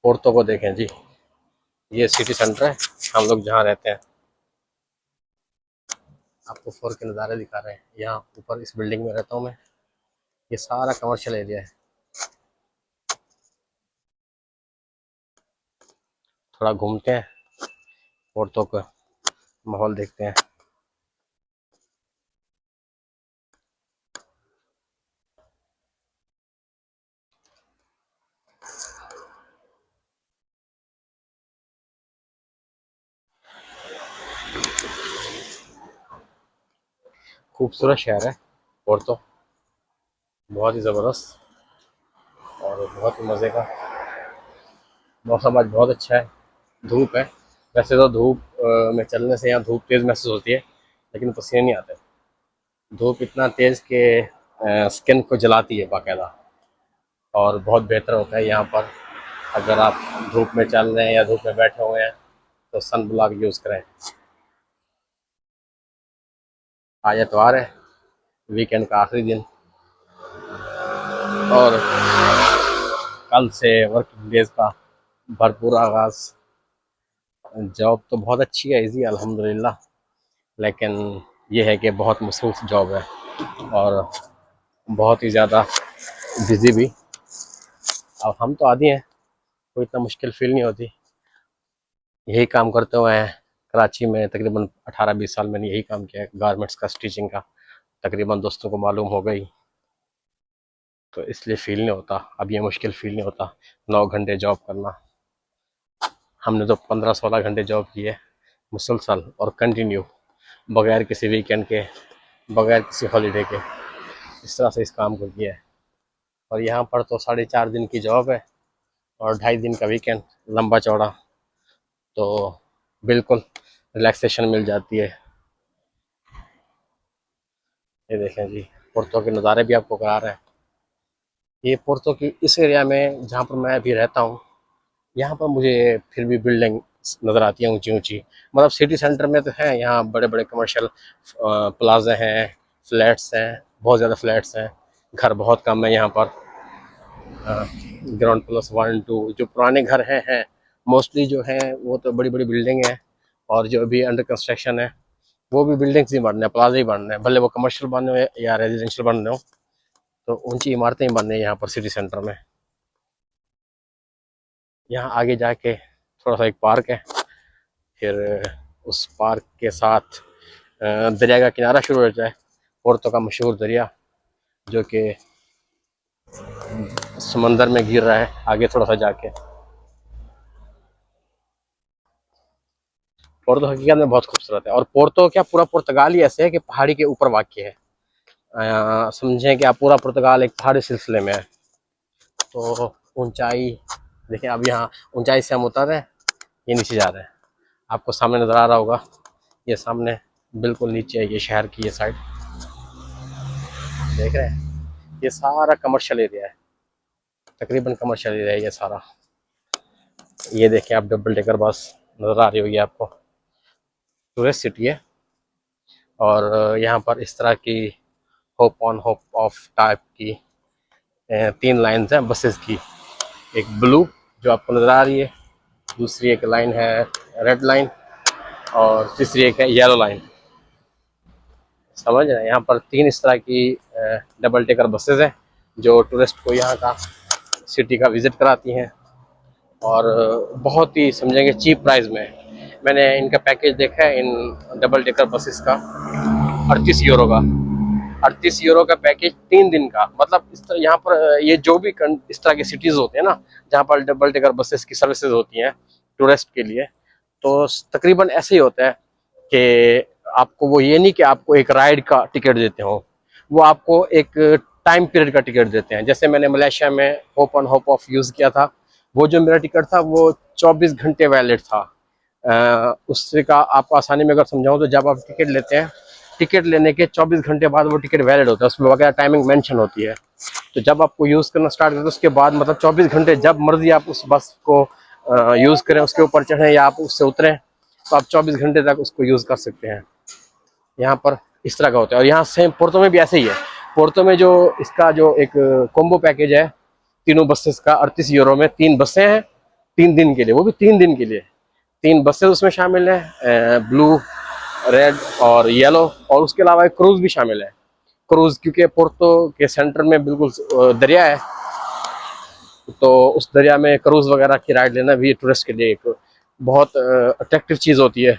Porto को देखें जी, ये सिटी सेंटर है, हम लोग जहाँ रहते हैं। आपको फोर के नज़ारे दिखा रहे हैं। यहाँ ऊपर इस बिल्डिंग में रहता हूँ मैं। ये सारा कमर्शियल एरिया है। थोड़ा घूमते हैं, पोर्तो का माहौल देखते हैं। खूबसूरत शहर है पोर्तो, बहुत ही ज़बरदस्त और बहुत ही मज़े का। मौसम आज बहुत अच्छा है, धूप है। वैसे तो धूप में चलने से यहाँ धूप तेज़ महसूस होती है, लेकिन पसीने नहीं आते। धूप इतना तेज़ कि स्किन को जलाती है बाकायदा, और बहुत बेहतर होता है यहाँ पर। अगर आप धूप में चल रहे हैं या धूप में बैठे हुए हैं तो सन ब्लॉक यूज़ करें। आज एतवार है, वीकेंड का आखिरी दिन, और कल से वर्किंग डेज का भरपूर आगाज़। जॉब तो बहुत अच्छी है, इजी अल्हम्दुलिल्लाह, लेकिन ये है कि बहुत मसरूफ़ जॉब है और बहुत ही ज़्यादा बिज़ी भी। अब हम तो आदी हैं, कोई इतना मुश्किल फील नहीं होती। यही काम करते हुए हैं कराची में तकरीबन 18-20 साल मैंने यही काम किया है, गारमेंट्स का, स्टिचिंग का। तकरीबन दोस्तों को मालूम हो गई, तो इसलिए फ़ील नहीं होता, अब ये मुश्किल फ़ील नहीं होता 9 घंटे जॉब करना। हमने तो 15-16 घंटे जॉब की है मुसलसल और कंटिन्यू, बगैर किसी वीकेंड के, बगैर किसी हॉलीडे के, इस तरह से इस काम को किया है। और यहाँ पर तो 4.5 दिन की जॉब है और 2.5 दिन का वीकेंड, लंबा चौड़ा, तो बिल्कुल रिलैक्सेशन मिल जाती है। ये देखें जी, पोर्तो के नज़ारे भी आपको करा रहे हैं। ये पोर्तो की इस एरिया में जहाँ पर मैं अभी रहता हूँ, यहाँ पर मुझे फिर भी बिल्डिंग नज़र आती है ऊंची ऊंची। मतलब सिटी सेंटर में तो है, यहाँ बड़े बड़े कमर्शियल प्लाजा हैं, फ्लैट्स हैं, बहुत ज़्यादा फ्लैट्स हैं। घर बहुत कम है यहाँ पर, ग्राउंड प्लस 1-2। जो पुराने घर हैं मोस्टली जो हैं वो तो बड़ी बड़ी बिल्डिंग है, और जो अभी अंडर कंस्ट्रक्शन है वो भी बिल्डिंग्स ही बन रहे हैं, प्लाजा ही बन रहे हैं, भले वो कमर्शियल बन रहे हो या रेजिडेंशियल बन रहे हो, तो ऊंची इमारतें ही बन रही हैं यहाँ पर सिटी सेंटर में। यहाँ आगे जाके थोड़ा सा एक पार्क है, फिर उस पार्क के साथ दरिया का किनारा शुरू हो जाए, पोर्तो का मशहूर दरिया जो कि समंदर में गिर रहा है आगे थोड़ा सा जाके। पोर्तो हकीकत में बहुत खूबसूरत है, और पोर्तो क्या, पूरा पुर्तगाल ही ऐसे है कि पहाड़ी के ऊपर वाक़ है। समझें कि आप पूरा पुर्तगाल एक पहाड़ी सिलसिले में है, तो ऊंचाई देखिए। अब यहाँ ऊंचाई से हम उतर रहे हैं, ये नीचे जा रहे हैं, आपको सामने नज़र आ रहा होगा, ये सामने बिल्कुल नीचे है ये शहर की ये साइड, देख रहे हैं। ये सारा कमर्शियल एरिया है, तकरीबन कमर्शियल एरिया है ये सारा। ये देखें आप, डबल डेकर बस नज़र आ रही होगी आपको। टूरिस्ट सिटी है, और यहाँ पर इस तरह की hope on hope of type की 3 लाइन्स हैं बसेस की। एक ब्लू जो आपको नज़र आ रही है, दूसरी एक लाइन है रेड लाइन, और तीसरी एक है येलो लाइन। समझ रहे हैं, यहाँ पर 3 इस तरह की डबल डेकर बसेस हैं जो टूरिस्ट को यहाँ का सिटी का विज़िट कराती हैं, और बहुत ही समझेंगे चीप प्राइस में। मैंने इनका पैकेज देखा है इन डबल डेकर बसेस का, 38 यूरो का। 38 यूरो का पैकेज 3 दिन का। मतलब इस तरह यहाँ पर ये जो भी इस तरह के सिटीज़ होते हैं ना, जहाँ पर डबल डेकर बसेस की सर्विसेज होती हैं टूरिस्ट के लिए, तो तकरीबन ऐसे ही होता है कि आपको वो ये नहीं कि आपको एक राइड का टिकट देते हो, वो आपको एक टाइम पीरियड का टिकट देते हैं। जैसे मैंने मलेशिया में hope on hope of use किया था, वो जो मेरा टिकट था वो 24 घंटे वैलिड था। उससे का आपको आसानी में अगर समझाऊं तो, जब आप टिकट लेते हैं, टिकट लेने के 24 घंटे बाद वो टिकट वैलिड होता है, उसमें वगैरह टाइमिंग मेंशन होती है। तो जब आपको यूज़ करना स्टार्ट करते हैं उसके बाद, मतलब 24 घंटे जब मर्जी आप उस बस को यूज़ करें, उसके ऊपर चढ़ें या आप उससे उतरें, तो आप 24 घंटे तक उसको यूज़ कर सकते हैं। यहाँ पर इस तरह का होता है, और यहाँ सेम पोर्तो में भी ऐसे ही है। पोर्तो में जो इसका जो एक कॉम्बो पैकेज है तीनों बसेस का, 38 यूरो में 3 बसें हैं 3 दिन के लिए, वो भी 3 दिन के लिए। 3 बसेस उसमें शामिल हैं, ब्लू, रेड और येलो, और उसके अलावा एक क्रूज़ भी शामिल है। क्रूज़ क्योंकि पोर्तो के सेंटर में बिल्कुल दरिया है, तो उस दरिया में क्रूज़ वगैरह की राइड लेना भी टूरिस्ट के लिए एक बहुत अट्रैक्टिव चीज़ होती है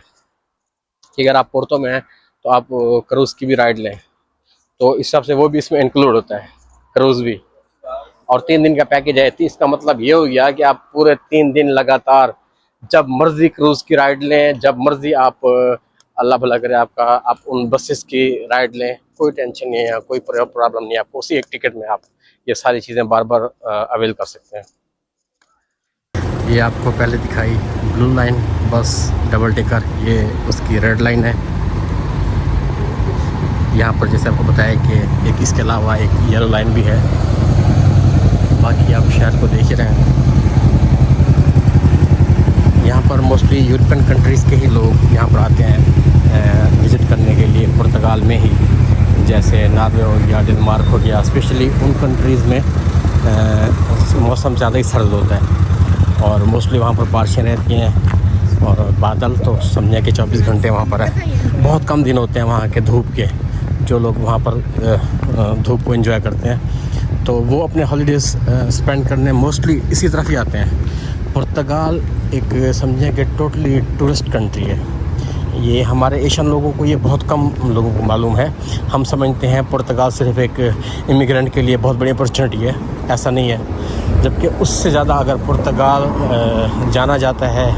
कि अगर आप पोर्तो में हैं तो आप क्रूज़ की भी राइड लें। तो इस हिसाब से वो भी इसमें इंक्लूड होता है, क्रूज़ भी। और 3 दिन का पैकेज है, तो इसका मतलब ये हो गया कि आप पूरे 3 दिन लगातार जब मर्जी क्रूज़ की राइड लें, जब मर्जी आप अल्लाह भला करे आपका, आप उन बसेस की राइड लें, कोई टेंशन नहीं है, कोई प्रॉब्लम नहीं है आपको। उसी एक टिकट में आप ये सारी चीज़ें बार बार अवेल कर सकते हैं। ये आपको पहले दिखाई ब्लू लाइन बस डबल टेकर, ये उसकी रेड लाइन है। यहाँ पर जैसे आपको बताया कि एक इसके अलावा एक येलो लाइन भी है। बाकी आप शहर को देख ही रहे हैं। यहाँ पर मोस्टली यूरोपियन कंट्रीज़ के ही लोग यहाँ पर आते हैं विज़िट करने के लिए, पुर्तगाल में ही, जैसे नॉर्वे हो गया, डेनमार्क हो गया। स्पेशली उन कंट्रीज़ में मौसम ज़्यादा ही सर्द होता है और मोस्टली वहाँ पर बारिशें रहती हैं और बादल तो समझे कि 24 घंटे वहाँ पर है। बहुत कम दिन होते हैं वहाँ के धूप के, जो लोग वहाँ पर धूप को एंजॉय करते हैं, तो वो अपने हॉलीडेज़ स्पेंड करने मोस्टली इसी तरफ ही आते हैं। पुर्तगाल एक समझें कि टोटली टूरिस्ट कंट्री है। ये हमारे एशियन लोगों को, ये बहुत कम लोगों को मालूम है। हम समझते हैं पुर्तगाल सिर्फ एक इमिग्रेंट के लिए बहुत बड़ी अपॉर्चुनिटी है, ऐसा नहीं है। जबकि उससे ज़्यादा अगर पुर्तगाल जाना जाता है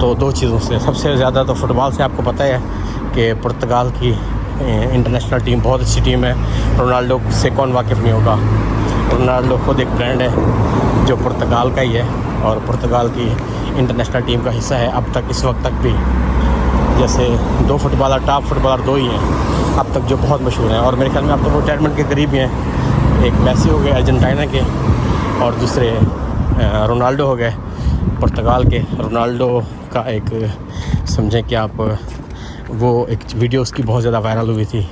तो 2 चीज़ों से। सबसे ज़्यादा तो फुटबॉल से, आपको पता है कि पुर्तगाल की इंटरनेशनल टीम बहुत अच्छी टीम है। रोनाल्डो से कौन वाकिफ़ नहीं होगा। रोनाल्डो खुद एक ब्रांड है जो पुर्तगाल का ही है और पुर्तगाल की इंटरनेशनल टीम का हिस्सा है अब तक, इस वक्त तक भी। जैसे 2 फुटबॉलर, टॉप फुटबॉलर 2 ही हैं अब तक जो बहुत मशहूर हैं, और मेरे ख्याल में अब तो वो रिटायरमेंट के करीब ही हैं। एक मेसी हो गए अर्जेंटीना के और दूसरे रोनाल्डो हो गए पुर्तगाल के। रोनाल्डो का एक समझें कि आप, वो एक वीडियो उसकी बहुत ज़्यादा वायरल हुई थी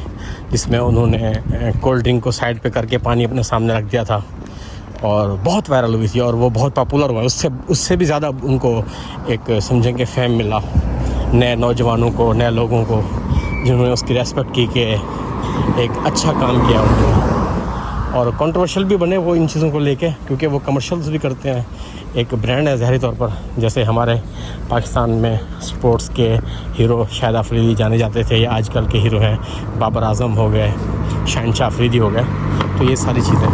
जिसमें उन्होंने कोल्ड ड्रिंक को साइड पे करके पानी अपने सामने रख दिया था और बहुत वायरल हुई थी और वो बहुत पॉपुलर हुआ। उससे भी ज़्यादा उनको एक समझें कि फेम मिला नए नौजवानों को, नए लोगों को, जिन्होंने उसकी रेस्पेक्ट की कि एक अच्छा काम किया उन्होंने। और कंट्रोवर्शियल भी बने वो इन चीज़ों को लेके, क्योंकि वो कमर्शियल्स भी करते हैं। एक ब्रांड है ज़ाहिरी तौर पर, जैसे हमारे पाकिस्तान में स्पोर्ट्स के हीरो शाहिद अफरीदी जाने जाते थे, या आजकल के हीरो हैं बाबर आजम हो गए, शहनशाह अफरीदी हो गए। तो ये सारी चीज़ें।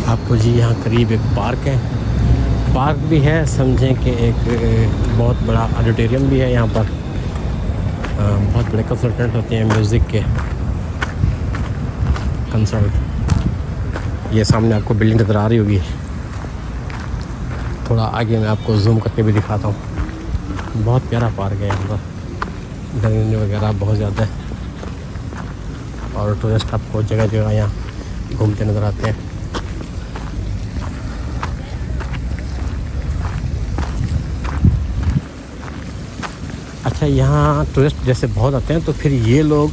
आपको जी यहाँ करीब एक पार्क भी है, समझें कि एक बहुत बड़ा ऑडिटोरियम भी है। यहाँ पर बहुत बड़े कंसल्टेंट होते हैं म्यूज़िक के कंसर्ट। ये सामने आपको बिल्डिंग नज़र आ रही होगी, थोड़ा आगे मैं आपको जूम करके भी दिखाता हूँ। बहुत प्यारा पार्क है, यहाँ पर ग्रीनरी वगैरह बहुत ज़्यादा है और टूरिस्ट आपको जगह जगह यहाँ घूमते नज़र आते हैं। अच्छा, यहाँ टूरिस्ट जैसे बहुत आते हैं तो फिर ये लोग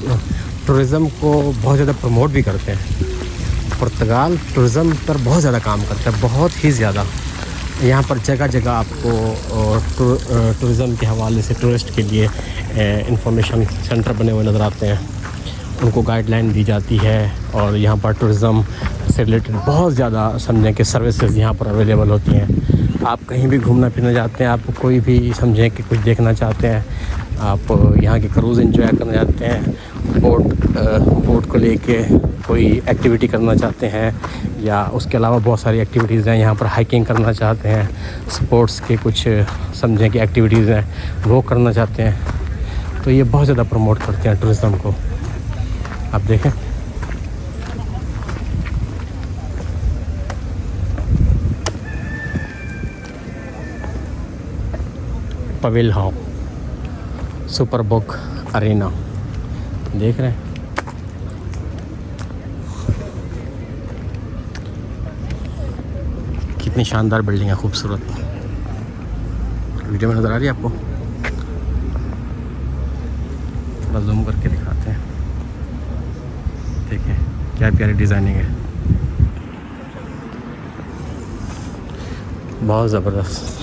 टूरिज़म को बहुत ज़्यादा प्रमोट भी करते हैं। पुर्तगाल टूरिज़म पर बहुत ज़्यादा काम करता है, बहुत ही ज़्यादा। यहाँ पर जगह जगह आपको टूरिज़म के हवाले से टूरिस्ट के लिए इंफॉर्मेशन सेंटर बने हुए नज़र आते हैं। उनको गाइडलाइन दी जाती है और यहाँ पर टूरिज़म से रिलेटेड बहुत ज़्यादा समझें कि सर्विसेज यहाँ पर अवेलेबल होती हैं। आप कहीं भी घूमना फिरना चाहते हैं, आप कोई भी समझें कि कुछ देखना चाहते हैं, आप यहाँ के क्रूज़ एंजॉय करना चाहते हैं, बोट को लेके कोई एक्टिविटी करना चाहते हैं, या उसके अलावा बहुत सारी एक्टिविटीज़ हैं यहाँ पर, हाइकिंग करना चाहते हैं, स्पोर्ट्स के कुछ समझें कि एक्टिविटीज़ हैं वो करना चाहते हैं, तो ये बहुत ज़्यादा प्रमोट करते हैं टूरिज़म को। आप देखें पवेल हाउ सुपरबुक अरेना, देख रहे हैं। कितनी शानदार बिल्डिंग है, खूबसूरत। वीडियो में नज़र आ रही है आपको? थोड़ा जूम करके दिखाते हैं। देखिए क्या प्यारी डिज़ाइनिंग है, बहुत ज़बरदस्त।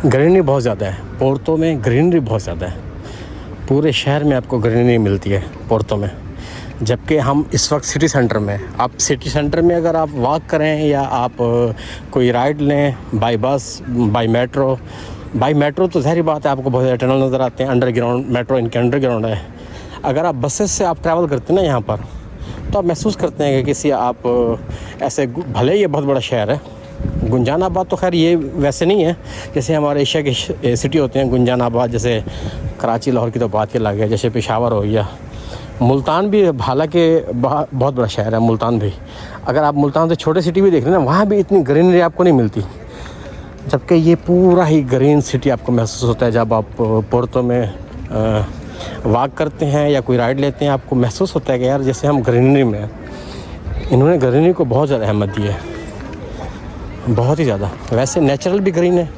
ग्रीनरी बहुत ज़्यादा है पोर्तो में, ग्रीनरी बहुत ज़्यादा है। पूरे शहर में आपको ग्रीनरी मिलती है पोर्तो में। जबकि हम इस वक्त सिटी सेंटर में, आप सिटी सेंटर में अगर आप वॉक करें या आप कोई राइड लें बाई बस, बाई मेट्रो तो ज़ाहिर बात है आपको बहुत ज़्यादा टनल नज़र आते हैं, अंडरग्राउंड मेट्रो इनके अंडरग्राउंड है। अगर आप बसेस से आप ट्रैवल करते हैं ना यहाँ पर, तो आप महसूस करते हैं कि किसी आप ऐसे, भले ही ये बहुत बड़ा शहर है गुंजानाबाद, तो खैर ये वैसे नहीं है जैसे हमारे एशिया के सिटी होते हैं गुंजानाबाद, जैसे कराची लाहौर की तो बात ही अलग है, जैसे पेशावर हो गया, मुल्तान भी हालांकि बहुत बड़ा शहर है मुल्तान भी। अगर आप मुल्तान से छोटे सिटी भी देख रहे हैं ना, वहाँ भी इतनी ग्रीनरी आपको नहीं मिलती, जबकि ये पूरा ही ग्रीन सिटी आपको महसूस होता है। जब आप पोर्तो में वॉक करते हैं या कोई राइड लेते हैं, आपको महसूस होता है कि यार जैसे हम ग्रीनरी में हैं। इन्होंने ग्रीनरी को बहुत ज़्यादा अहमियत दी है, बहुत ही ज़्यादा। वैसे नेचुरल भी ग्रीन है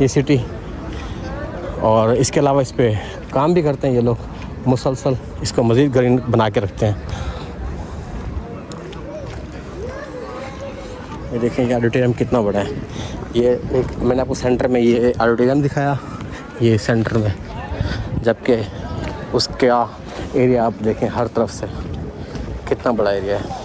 ये सिटी, और इसके अलावा इस पर काम भी करते हैं ये लोग, मुसलसल इसको मज़ीद ग्रीन बना के रखते हैं। ये देखें ये ऑडिटोरियम कितना बड़ा है। ये एक मैंने आपको सेंटर में ये ऑडिटोरियम दिखाया, ये सेंटर में, जबकि उसका एरिया आप देखें हर तरफ से कितना बड़ा एरिया है।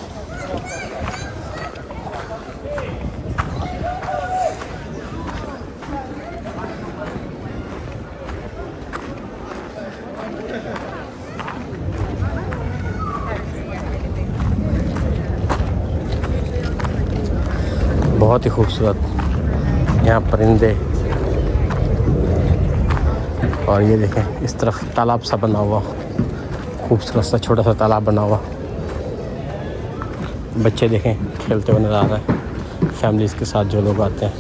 बहुत ही खूबसूरत यहाँ परिंदे, और ये देखें इस तरफ तालाब सा बना हुआ, खूबसूरत सा छोटा सा तालाब बना हुआ। बच्चे देखें खेलते हुए नज़र आ रहे हैं, फैमिलीज़ के साथ जो लोग आते हैं।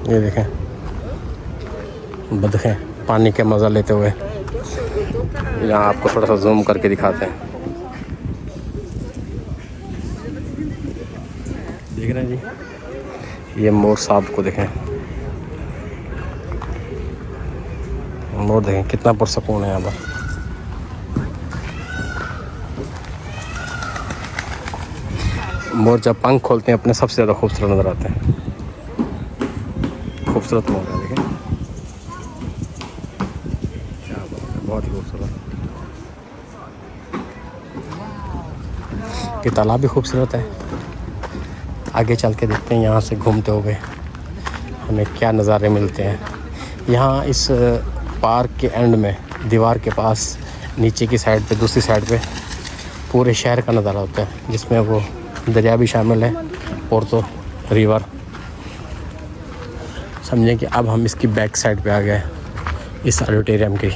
ये देखें बतखें पानी के मज़ा लेते हुए। यहाँ आपको थोड़ा सा जूम करके दिखाते हैं। देख रहे हैं जी, ये मोर साहब को देखें, मोर देखें कितना पुरसकून है यहाँ पर। मोर जब पंख खोलते हैं अपने सबसे ज़्यादा खूबसूरत नज़र आते हैं। खूबसूरत मोर है, देखें क्या बात है, बहुत ही खूबसूरत। ये तालाब भी खूबसूरत है। आगे चल के देखते हैं यहाँ से घूमते हुए हमें क्या नज़ारे मिलते हैं। यहाँ इस पार्क के एंड में, दीवार के पास नीचे की साइड पे, दूसरी साइड पे पूरे शहर का नज़ारा होता है, जिसमें वो दरिया भी शामिल है, पोर्तो रिवर। समझें कि अब हम इसकी बैक साइड पे आ गए इस ऑडिटोरियम की।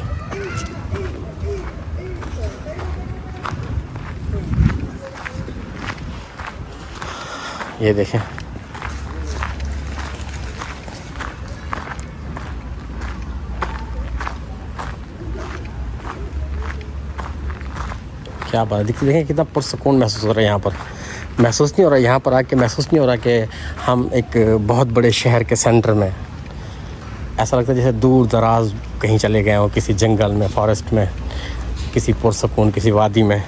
ये देखें क्या बात है, देखें कितना पुरसकून महसूस हो रहा है यहाँ पर। महसूस नहीं हो रहा यहाँ पर आके, महसूस नहीं हो रहा कि हम एक बहुत बड़े शहर के सेंटर में। ऐसा लगता है जैसे दूर दराज कहीं चले गए हो, किसी जंगल में, फॉरेस्ट में, किसी पुरसकून किसी वादी में।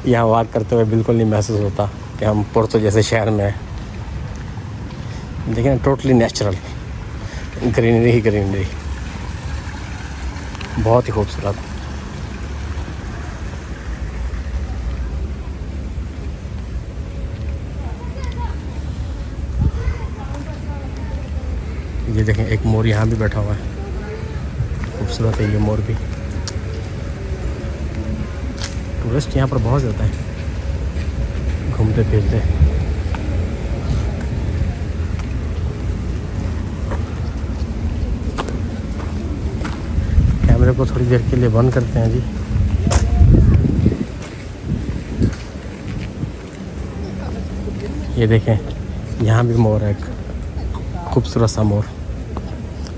यहाँ वॉक करते हुए बिल्कुल नहीं महसूस होता कि हम पोर्तो जैसे शहर में हैं। देखिए टोटली नेचुरल, ग्रीनरी ही ग्रीनरी, बहुत ही खूबसूरत। ये देखें एक मोर यहाँ भी बैठा हुआ है, खूबसूरत है ये मोर भी। टूरिस्ट यहाँ पर बहुत ज़्यादा है, घूमते फिरते। कैमरे को थोड़ी देर के लिए बंद करते हैं जी। ये देखें यहाँ भी मोर है, एक खूबसूरत सा मोर।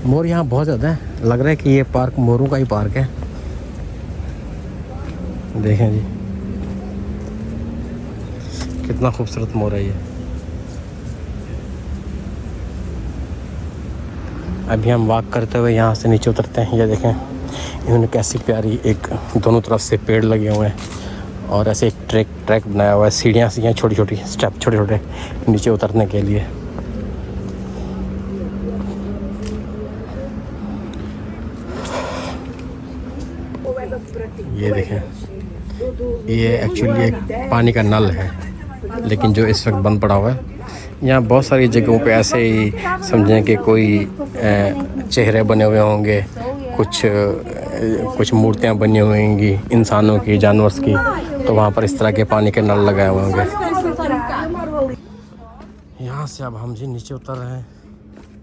मोर यहाँ बहुत ज़्यादा है, लग रहा है कि ये पार्क मोरों का ही पार्क है। देखें जी कितना खूबसूरत मोर है ये। अभी हम वॉक करते हुए यहाँ से नीचे उतरते हैं। ये देखें इन्होंने कैसी प्यारी एक दोनों तरफ से पेड़ लगे हुए हैं और ऐसे एक ट्रैक बनाया हुआ है। सीढ़ियाँ सी हैं, छोटी छोटी स्टेप, छोटे छोटे नीचे उतरने के लिए। ये देखें ये एक्चुअली एक पानी का नल है, लेकिन जो इस वक्त बंद पड़ा हुआ है। यहाँ बहुत सारी जगहों पे ऐसे ही समझें कि कोई चेहरे बने हुए होंगे, कुछ मूर्तियाँ बनी हुई होंगी इंसानों की, जानवरों की, तो वहाँ पर इस तरह के पानी के नल लगाए हुए होंगे। यहाँ से अब हम जी नीचे उतर रहे हैं।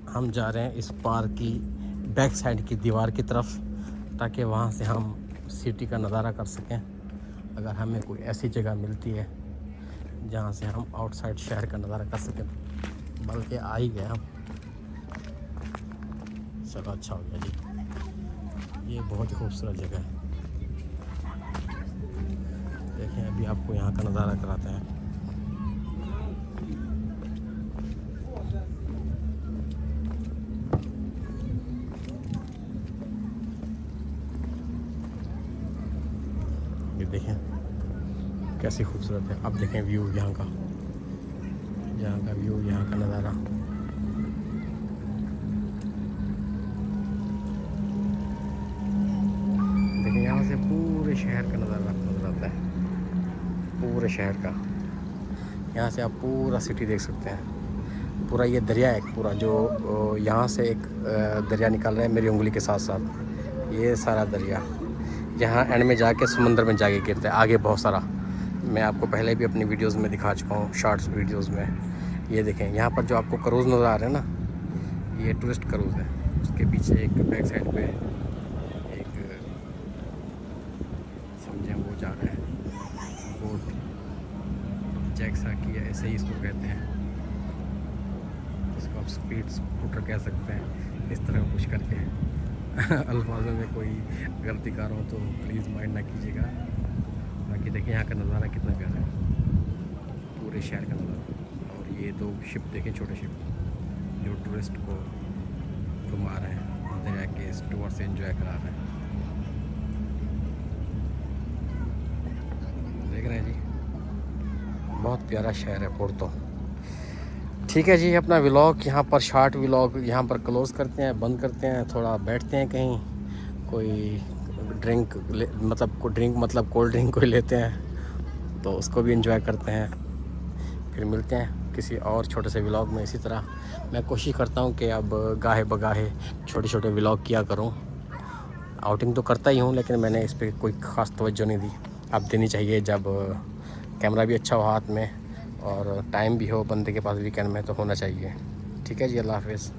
हम जा रहे हैं इस पार्क की बैक साइड की दीवार की तरफ, ताकि वहाँ से हम सिटी का नज़ारा कर सकें। अगर हमें कोई ऐसी जगह मिलती है जहाँ से हम आउटसाइड शहर का नज़ारा कर सकें, बल्कि आ ही गए हम। चलो अच्छा हो गया जी, ये बहुत ही खूबसूरत जगह है। देखें अभी आपको यहाँ का नज़ारा कराते हैं। ये देखें कैसी खूबसूरत है। अब देखें व्यू यहाँ का व्यू, यहाँ का नज़ारा। देखें यहाँ से पूरे शहर का नज़ारा नजर आता है, पूरे शहर का। यहाँ से आप पूरा सिटी देख सकते हैं। पूरा ये दरिया है पूरा, जो यहाँ से एक दरिया निकल रहा है मेरी उंगली के साथ साथ। ये सारा दरिया यहाँ एंड में जाके समंदर में जाके गिरता है। आगे बहुत सारा, मैं आपको पहले भी अपनी वीडियोस में दिखा चुका हूँ, शॉर्ट्स वीडियोस में। ये देखें यहाँ पर जो आपको क्रूज़ नज़र आ रहे हैं ना, ये टूरिस्ट क्रूज़ है। उसके पीछे एक बैक साइड पे एक समझें वो जा रहा है बोट, जैक्सा की ऐसे ही इसको कहते हैं, इसको आप स्पीड स्कूटर कह सकते हैं, इस तरह कुछ करके। अल्फाजों में कोई गलती कर रहा हूँ तो प्लीज़ माइंड ना कीजिएगा। बाकी देखिए यहाँ का नज़ारा कितना प्यारा है, पूरे शहर का नज़ारा। और ये दो शिप देखें, छोटे शिप जो टूरिस्ट को घुमा रहे हैं, दरिया के इस टूर से एंजॉय करा रहे हैं। देख रहे हैं जी, बहुत प्यारा शहर है पोर्तो। ठीक है जी, अपना व्लॉग यहाँ पर, शॉर्ट व्लॉग यहाँ पर क्लोज़ करते हैं, बंद करते हैं। थोड़ा बैठते हैं कहीं, कोई ड्रिंक मतलब कोल्ड ड्रिंक कोई लेते हैं तो उसको भी एंजॉय करते हैं। फिर मिलते हैं किसी और छोटे से व्लॉग में। इसी तरह मैं कोशिश करता हूँ कि अब गाहे बगाहे छोटे छोटे व्लॉग किया करूँ। आउटिंग तो करता ही हूँ, लेकिन मैंने इस पर कोई ख़ास तवज्जो नहीं दी। अब देनी चाहिए जब कैमरा भी अच्छा हो हाथ में और टाइम भी हो बंदे के पास वीकेंड में, तो होना चाहिए। ठीक है जी, अल्लाह हाफ़िज़।